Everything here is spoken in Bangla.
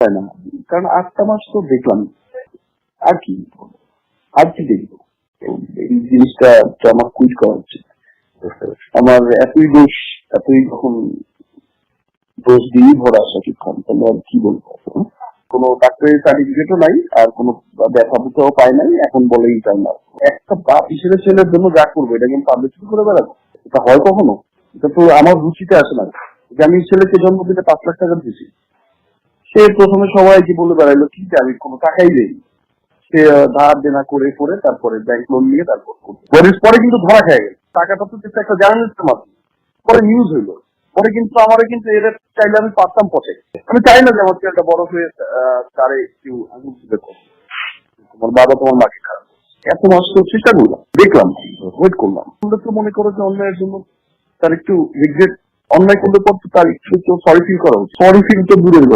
তাই না? কারণ 8টা মাস তো দেখলাম, আর কি দেখবো? এই জিনিসটা আমার কুইট করা উচিত। আমার এতই যখন দোষ দিয়ে ভরা শাকিব খান, তাহলে আর কি বলবো? কোনো ডাক্তারি সার্টিফিকেটও নাই, আর কোনো ব্যথা বুঝাও পায় নাই, এখন বলে ইন্টারনাল। একটা বাপ হিসেবে ছেলের জন্য যা করবো, এটা কিন্তু পাবলিসিটি করে বেড়াবো? এটা হয় কখনো? এটা তো আমার রুচিতে আসে না। যে আমি ছেলেকে জন্ম দিতে 5 লাখ টাকা দিয়েছি, সে প্রথমে সবাইকে বলে বেড়াইলো কি যে আমি কোনো টাকাই দেই। সে ধার দেনা করে করে তারপরে ব্যাংক লোন নিয়ে তারপর পরে কিন্তু ধরা খেয়ে গেল। টাকাটা তো একটা জার্নালিস্টের মাধ্যমে পরে নিউজ হইলো। পরে কিন্তু আমার কিন্তু এর চাইলে আমি পারতাম পথে। আমি চাই না যে আমার ছেলেটা বড় হয়ে তারে একটু আঙুল দিতে করবো, তোমার বাবা তোমার মাকে খারাপ এত মাস তো চেষ্টা করলাম, দেখলাম, ওয়েট করলাম। আমরা তো মনে করো যে অন্যায়ের জন্য তার একটু রিগ্রেট, অন্যায় করলে পর তো তার একটু সরি ফিল করা উচিত। সরি ফিল তো দূরের